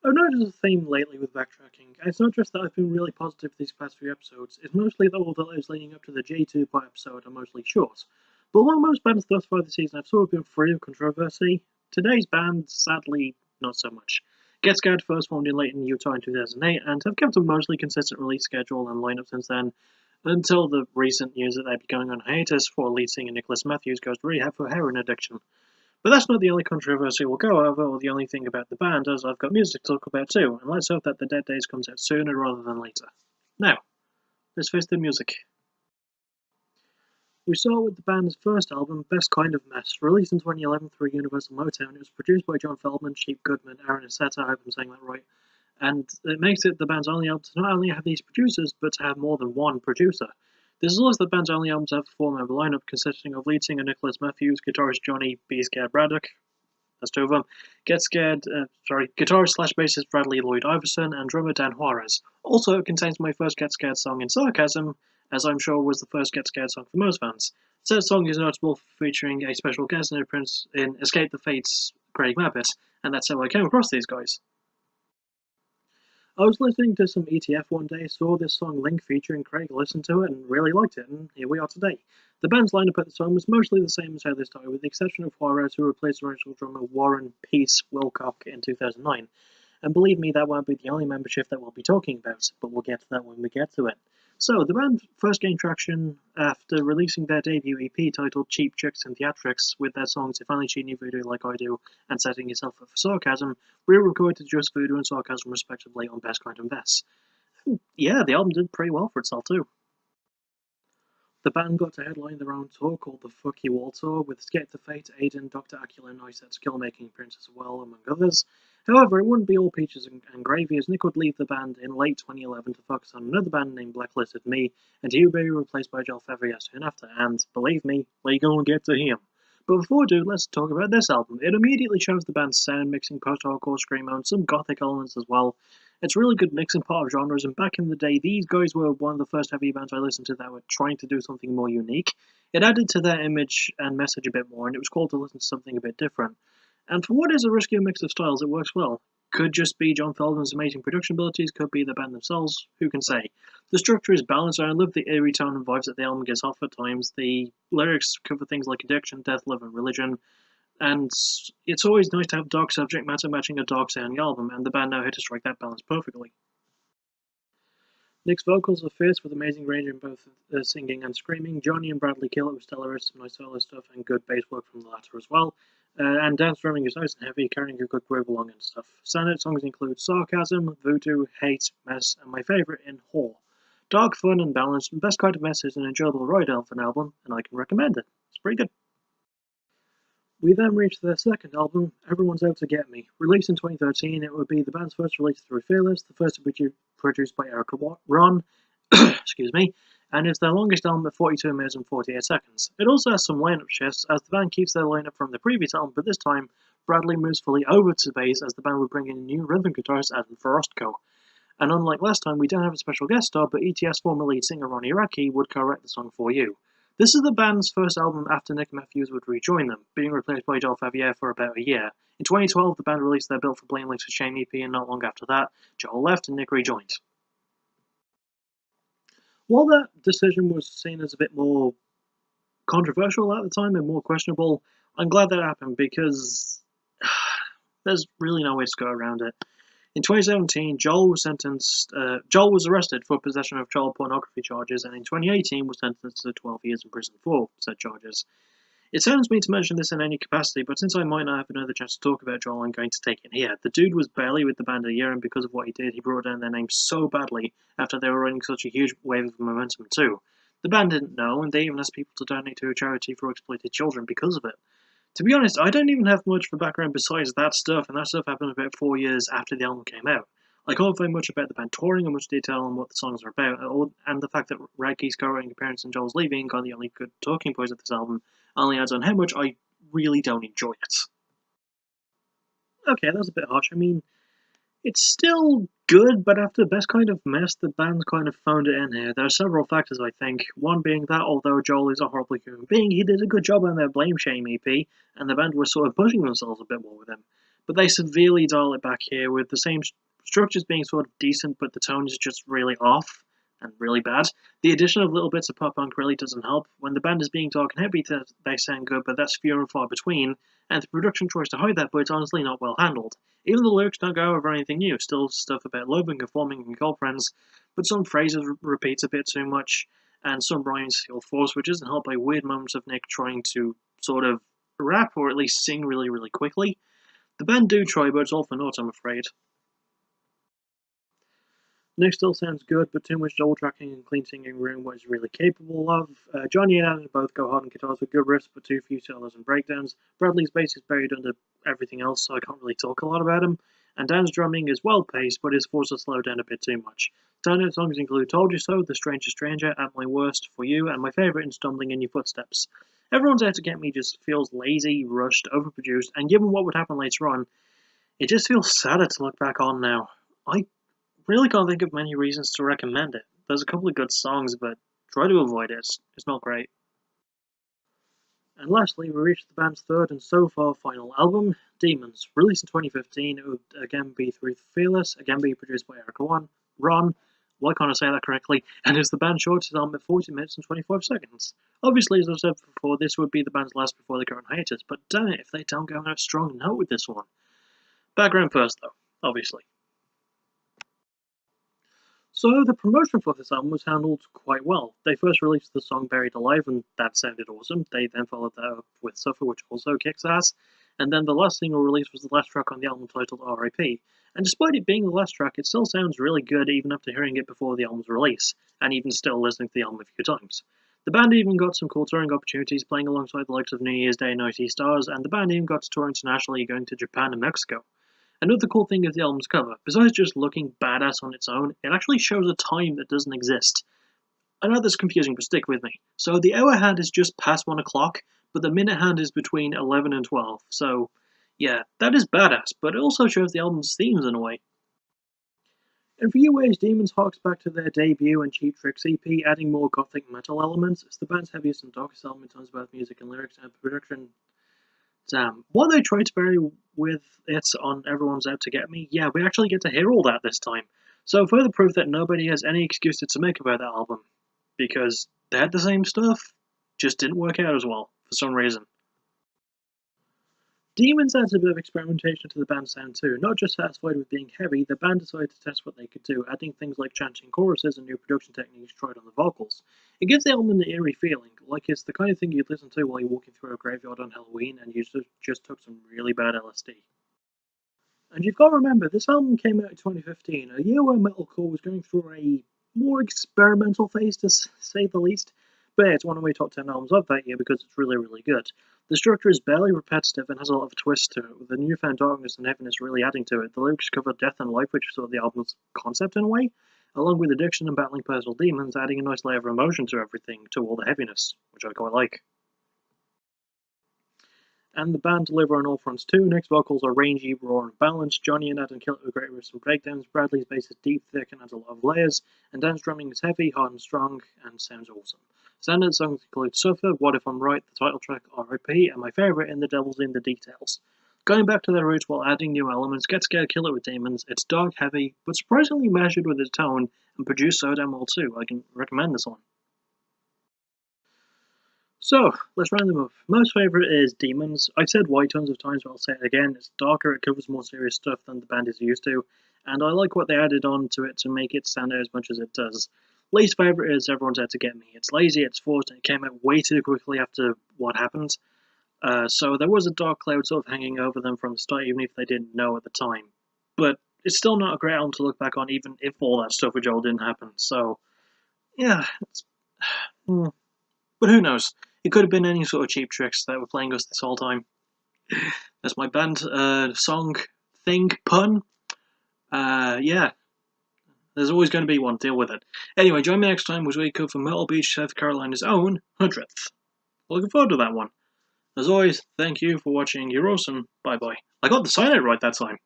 I've noticed a theme lately with backtracking, and it's not just that I've been really positive these past few episodes, it's mostly that all the lives leading up to the J2 part episode are mostly short. But while most bands thus far this season have sort of been free of controversy, today's band, sadly, not so much. Get Scared first formed in Leighton, Utah in 2008, and have kept a mostly consistent release schedule and lineup since then, until the recent news that they'd be going on hiatus for lead singer Nicholas Matthews goes to rehab for heroin addiction. But that's not the only controversy we'll go over, or the only thing about the band, as I've got music to talk about too, and let's hope that the Dead Days comes out sooner rather than later. Now, let's face the music. We start with the band's first album, Best Kind of Mess, released in 2011 through Universal Motown. It was produced by John Feldman, Sheep Goodman, Aaron Asseta, I hope I'm saying that right, and it makes it the band's only album to not only have these producers, but to have more than one producer. This is also the band's only album to have a four-member lineup consisting of lead singer Nicholas Matthews, guitarist Johnny B. Scared Braddock, that's two of them, guitarist slash bassist Bradley Lloyd Iverson, and drummer Dan Juarez. Also, it contains my first Get Scared song in Sarcasm, as I'm sure was the first Get Scared song for most fans. Said song is notable for featuring a special guest appearance in Escape the Fates' Craig Mabbitt, and that's how I came across these guys. I was listening to some ETF one day, saw this song Link featuring Craig, listened to it, and really liked it, and here we are today. The band's lineup at the time was mostly the same as how they started, with the exception of Juarez, who replaced original drummer Warren Peace Wilcock in 2009. And believe me, that won't be the only membership that we'll be talking about, but we'll get to that when we get to it. So, the band first gained traction after releasing their debut EP titled Cheap Chicks and Theatrics, with their songs If Only She Knew Voodoo Like I Do and Setting Yourself Up for Sarcasm, re-recorded just Voodoo and Sarcasm respectively on Best Kind of Mess. And yeah, the album did pretty well for itself too. The band got to headline their own tour called the Fuck You All Tour, with Escape the Fate, Aiden, Dr. Acula, and Iset's Skill-Making appearances as well, among others. However, it wouldn't be all peaches and gravy, as Nick would leave the band in late 2011 to focus on another band named Blacklisted Me, and he would be replaced by Joel Favia soon after, and, believe me, we're gonna get to him. But before we do, let's talk about this album. It immediately shows the band's sound, mixing post-hardcore, screamo, and some gothic elements as well. It's a really good mixing pot of genres, and back in the day, these guys were one of the first heavy bands I listened to that were trying to do something more unique. It added to their image and message a bit more, and it was cool to listen to something a bit different. And for what is a riskier mix of styles, it works well. Could just be John Feldman's amazing production abilities, could be the band themselves, who can say. The structure is balanced, and I love the eerie tone and vibes that the album gives off at times. The lyrics cover things like addiction, death, love, and religion, and it's always nice to have dark subject matter matching a dark sounding album, and the band know how to strike that balance perfectly. Nick's vocals are fierce with amazing range in both singing and screaming. Johnny and Bradley kill it with stellar riffs, nice solo stuff, and good bass work from the latter as well. And dance drumming is nice and heavy, carrying a good groove along and stuff. Standout songs include Sarcasm, Voodoo, Hate, Mess, and my favourite in Whore. Dark, fun, and balanced, and Best Kind of Mess is an enjoyable ride for an album, and I can recommend it. It's pretty good. We then reached their second album, Everyone's Out to Get Me. Released in 2013, it would be the band's first release through Fearless, the first to be produced by Erica Ron, excuse me, and it's their longest album at 42 minutes and 48 seconds. It also has some lineup shifts, as the band keeps their lineup from the previous album, but this time, Bradley moves fully over to bass, as the band would bring in a new rhythm guitarist, Adam Forostko. And unlike last time, we don't have a special guest star, but ETS former lead singer Ronnie Radke would co-write the song for you. This is the band's first album after Nick Matthews would rejoin them, being replaced by Joel Favia for about a year. In 2012, the band released their Built for Blame Links to Shame EP, and not long after that, Joel left and Nick rejoined. While that decision was seen as a bit more controversial at the time and more questionable, I'm glad that happened, because there's really no way to go around it. In 2017, Joel was arrested for possession of child pornography charges, and in 2018 was sentenced to 12 years in prison for said charges. It sounds mean to mention this in any capacity, but since I might not have another chance to talk about Joel, I'm going to take it here. The dude was barely with the band a year, and because of what he did, he brought down their name so badly after they were running such a huge wave of momentum too. The band didn't know, and they even asked people to donate to a charity for exploited children because of it. To be honest, I don't even have much of a background besides that stuff, and that stuff happened about 4 years after the album came out. I can't find much about the band touring or much detail on what the songs are about, and the fact that Radke's co-writing appearance and Joel's leaving are the only good talking points of this album only adds on how much I really don't enjoy it. Okay, that was a bit harsh. I mean, it's still good, but after Best Kind of Mess, the band's kind of phoned it in here. There are several factors, I think. One being that, although Joel is a horrible human being, he did a good job on their Blame Shame EP, and the band was sort of pushing themselves a bit more with him. but they severely dial it back here, with the same structures being sort of decent, but the tone is just really off and really bad. The addition of little bits of pop punk really doesn't help. When the band is being dark and heavy, they sound good, but that's few and far between, and the production tries to hide that, but it's honestly not well handled. Even the lyrics don't go over anything new, still stuff about love and conforming and girlfriends, but some phrases repeats a bit too much, and some rhymes feel forced, which isn't helped by weird moments of Nick trying to sort of rap or at least sing really, really quickly. The band do try, but it's all for naught, I'm afraid. Nick still sounds good, but too much double tracking and clean singing ruin what he's really capable of. Johnny and Adam both go hard on guitars with good riffs, but too few solos and breakdowns. Bradley's bass is buried under everything else, so I can't really talk a lot about him. And Dan's drumming is well paced, but is forced to slow down a bit too much. Standout songs include Told You So, The Stranger Stranger, At My Worst, For You, and my favourite in Stumbling in Your Footsteps. Everyone's Out to Get Me just feels lazy, rushed, overproduced, and given what would happen later on, it just feels sadder to look back on now. I really can't think of many reasons to recommend it. There's a couple of good songs, but try to avoid it. It's not great. And lastly, we reached the band's third and so far final album, Demons. Released in 2015, it would again be through Fearless, again be produced by Erica Ron, why can't I say that correctly? And it's the band's shortest album at 40 minutes and 25 seconds. Obviously, as I've said before, this would be the band's last before they go on hiatus, but damn it if they don't go on a strong note with this one. Background first, though, obviously. So the promotion for this album was handled quite well. They first released the song Buried Alive, and that sounded awesome. They then followed that up with Suffer, which also kicks ass. And then the last single released was the last track on the album titled R.I.P. And despite it being the last track, it still sounds really good even after hearing it before the album's release, and even still listening to the album a few times. The band even got some cool touring opportunities, playing alongside the likes of New Year's Day and Nighty Stars, and the band even got to tour internationally, going to Japan and Mexico. Another cool thing is the album's cover. Besides just looking badass on its own, it actually shows a time that doesn't exist. I know that's confusing, but stick with me. So the hour hand is just past 1 o'clock, but the minute hand is between 11 and 12. So, yeah, that is badass, but it also shows the album's themes in a way. In few ways, Demons harks back to their debut and Cheap Trick's EP, adding more gothic metal elements. It's the band's heaviest and darkest album in terms of both music and lyrics, and production. Damn. What they tried to bury with it on Everyone's Out to Get Me, yeah, we actually get to hear all that this time. So further proof that nobody has any excuses to make about that album. Because they had the same stuff, just didn't work out as well, for some reason. Demons adds a bit of experimentation to the band's sound too. Not just satisfied with being heavy, the band decided to test what they could do, adding things like chanting choruses and new production techniques tried on the vocals. It gives the album an eerie feeling, like it's the kind of thing you'd listen to while you're walking through a graveyard on Halloween and you just took some really bad LSD. And you've got to remember, this album came out in 2015, a year where metalcore was going through a more experimental phase, to say the least. But it's one of my top 10 albums of that year because it's really, really good. The structure is barely repetitive and has a lot of twists to it, with the newfound darkness and heaviness really adding to it. The lyrics cover death and life, which is sort of the album's concept in a way, along with addiction and battling personal demons, adding a nice layer of emotion to everything, to all the heaviness, which I quite like. And the band deliver on all fronts too. Nick's vocals are rangy, raw, and balanced. Johnny and Adam kill it with great riffs and breakdowns. Bradley's bass is deep, thick, and adds a lot of layers. And Dan's drumming is heavy, hard, and strong, and sounds awesome. Standard songs include Suffer, What If I'm Right, the title track R.I.P., and my favourite, In the Devil's in the Details. Going back to their roots while adding new elements, Get Scared, Kill It with Demons. It's dark, heavy, but surprisingly measured with its tone, and produced so damn well too. I can recommend this one. So, let's round them up. Most favourite is Demons. I've said why tons of times, but I'll say it again. It's darker, it covers more serious stuff than the band is used to, and I like what they added on to it to make it stand out as much as it does. Least favourite is Everyone's Out to Get Me. It's lazy, it's forced, and it came out way too quickly after what happened. So there was a dark cloud sort of hanging over them from the start, even if they didn't know at the time. But it's still not a great album to look back on, even if all that stuff with Joel didn't happen. So, yeah. But who knows? It could have been any sort of Cheap Tricks that were playing us this whole time. That's my band song thing pun. Yeah. There's always going to be one. Deal with it. Anyway, join me next time as we cover Myrtle Beach, South Carolina's own 100th. Looking forward to that one. As always, thank you for watching. You're awesome. Bye-bye. I got the sign out right that time.